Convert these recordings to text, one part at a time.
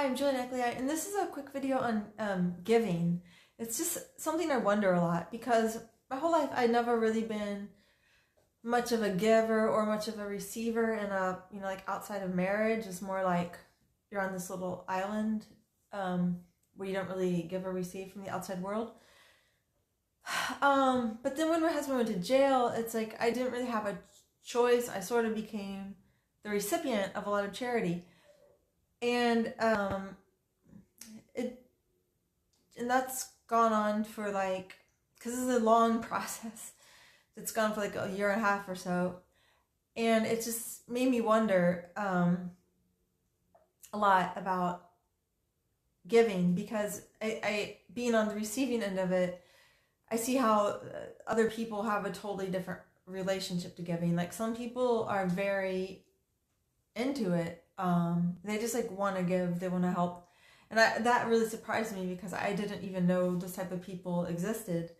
I'm Julie Neckley, and this is a quick video on giving. It's just something I wonder a lot because my whole life I've never really been much of a giver or much of a receiver in a, like outside of marriage. It's more like you're on this little island where you don't really give or receive from the outside world. But then when my husband went to jail, it's like I didn't really have a choice. I sort of became the recipient of a lot of charity. And that's gone on for because this is a long process. It's gone for like a year and a half or so. And it just made me wonder a lot about giving, because I being on the receiving end of it, I see how other people have a totally different relationship to giving. Like some people are very into it. They just want to give, they want to help. And that really surprised me because I didn't even know those type of people existed.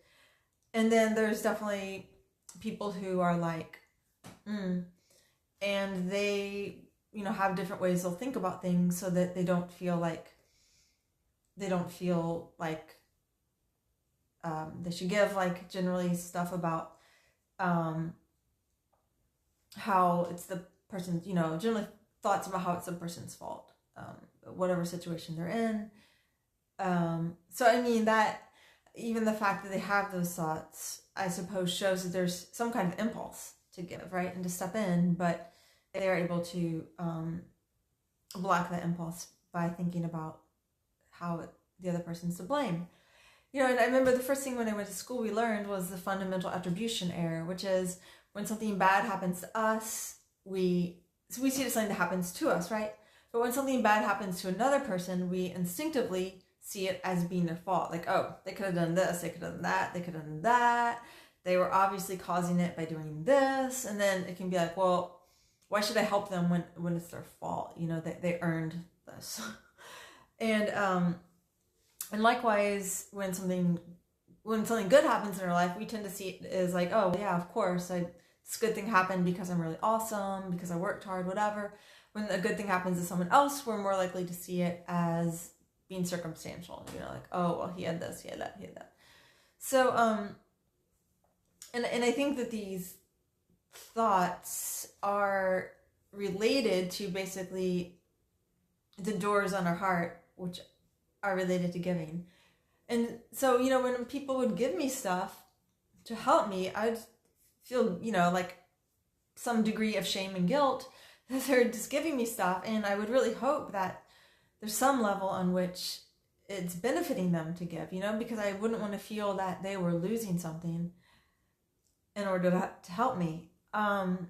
And then there's definitely people who are and they, have different ways they'll think about things so that they don't feel like they should give, generally stuff about how it's the person's, generally thoughts about how it's the person's fault, whatever situation they're in. So I mean that even the fact that they have those thoughts, I suppose, shows that there's some kind of impulse to give, right, and to step in, but they're able to block that impulse by thinking about how the other person's to blame. And I remember the first thing when I went to school we learned was the fundamental attribution error, which is when something bad happens to us, we see it as something that happens to us, right? But when something bad happens to another person, we instinctively see it as being their fault. Like, oh, they could have done this, they could have done that, they could have done that. They were obviously causing it by doing this. And then it can be like, well, why should I help them when it's their fault? They earned this. And likewise, when something good happens in our life, we tend to see it as like, oh, yeah, of course, this good thing happened because I'm really awesome, because I worked hard, whatever. When a good thing happens to someone else, we're more likely to see it as being circumstantial. Oh, well, he had this, he had that, he had that. So, and I think that these thoughts are related to basically the doors on our heart, which are related to giving. And so, when people would give me stuff to help me, I'd feel, some degree of shame and guilt that they're just giving me stuff. And I would really hope that there's some level on which it's benefiting them to give, because I wouldn't want to feel that they were losing something in order to help me. And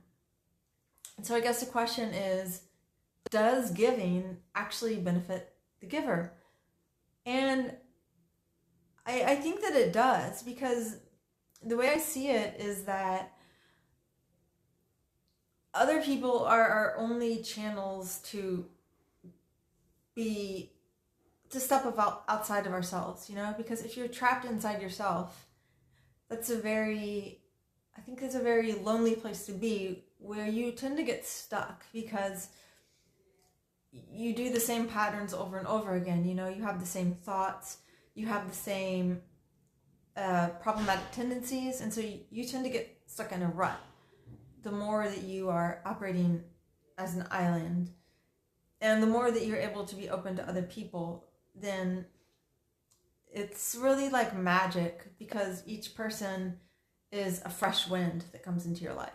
so I guess the question is, does giving actually benefit the giver? And I think that it does, because the way I see it is that other people are our only channels to step outside of ourselves, because if you're trapped inside yourself, that's a very lonely place to be, where you tend to get stuck because you do the same patterns over and over again. You have the same thoughts, you have the same problematic tendencies, and so you tend to get stuck in a rut the more that you are operating as an island. And the more that you're able to be open to other people, then it's really like magic, because each person is a fresh wind that comes into your life,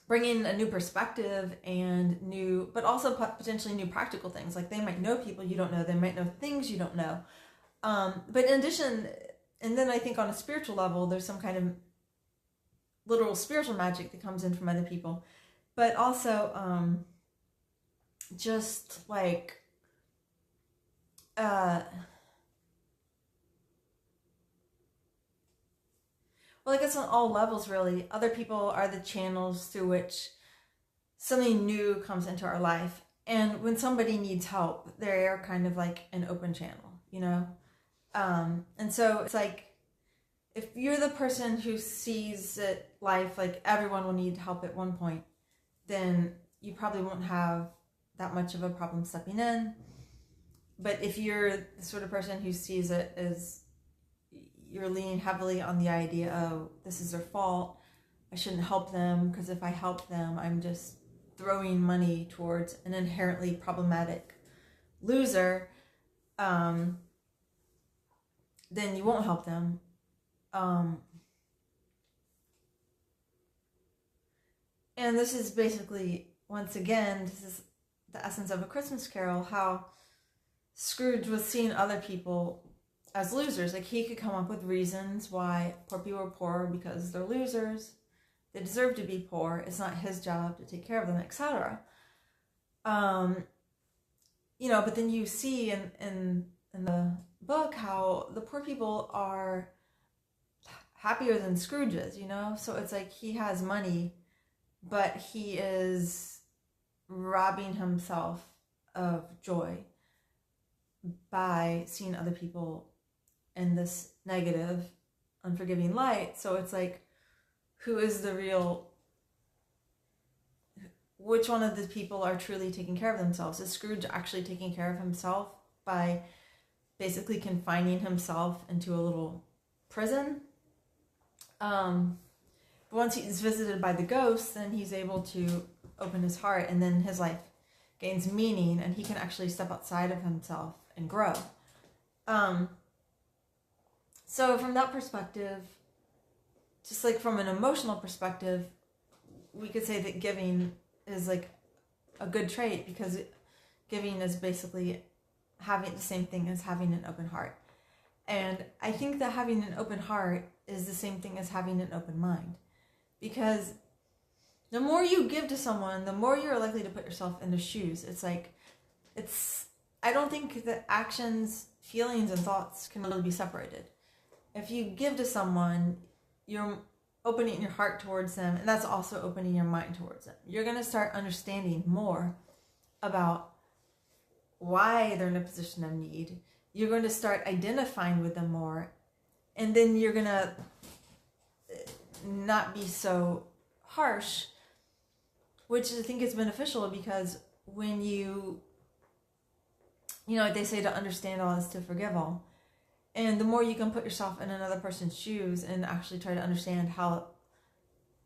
bringing a new perspective and but also potentially new practical things. Like they might know people you don't know, they might know things you don't know. But in addition, and then I think on a spiritual level, there's some kind of literal spiritual magic that comes in from other people. But also, just like, well, I guess on all levels, really, other people are the channels through which something new comes into our life. And when somebody needs help, they're kind of like an open channel, And so it's like, if you're the person who sees it, life, like everyone will need help at one point, then you probably won't have that much of a problem stepping in. But if you're the sort of person who sees it as you're leaning heavily on the idea of this is their fault, I shouldn't help them because if I help them, I'm just throwing money towards an inherently problematic loser, then you won't help them. And this is basically, once again, this is the essence of A Christmas Carol, how Scrooge was seeing other people as losers. Like, he could come up with reasons why poor people are poor because they're losers. They deserve to be poor. It's not his job to take care of them, etc. But then you see in the book how the poor people are happier than Scrooge is, So it's like he has money, but he is robbing himself of joy by seeing other people in this negative, unforgiving light. So it's like, who is the real, which one of the people are truly taking care of themselves? Is Scrooge actually taking care of himself by basically confining himself into a little prison? But once he's visited by the ghosts, then he's able to open his heart, and then his life gains meaning, and he can actually step outside of himself and grow. So from that perspective, just like from an emotional perspective, we could say that giving is like a good trait, because giving is basically having the same thing as having an open heart. And I think that having an open heart is the same thing as having an open mind, because the more you give to someone, the more you're likely to put yourself in their shoes. I don't think that actions, feelings, and thoughts can really be separated. If you give to someone, you're opening your heart towards them, and that's also opening your mind towards them. You're going to start understanding more about why they're in a position of need. You're going to start identifying with them more, and then you're going to not be so harsh, which I think is beneficial, because when they say to understand all is to forgive all. And the more you can put yourself in another person's shoes and actually try to understand how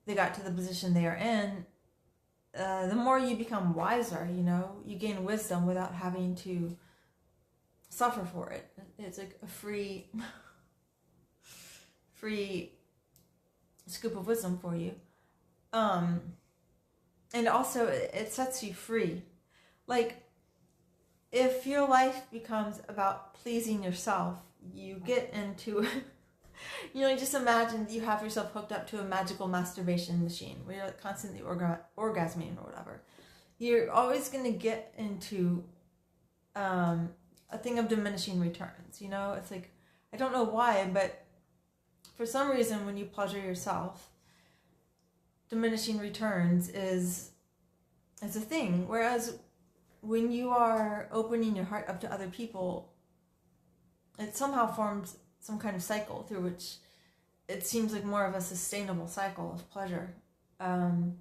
they got to the position they are in, the more you become wiser, you gain wisdom without having to suffer for it. It's like a free scoop of wisdom for you. And also it sets you free. Like, if your life becomes about pleasing yourself, you get into, just imagine you have yourself hooked up to a magical masturbation machine where you're constantly orgasming or whatever. You're always going to get into a thing of diminishing returns. It's like, I don't know why, but for some reason when you pleasure yourself, diminishing returns is a thing. Whereas when you are opening your heart up to other people, it somehow forms some kind of cycle through which it seems like more of a sustainable cycle of pleasure. And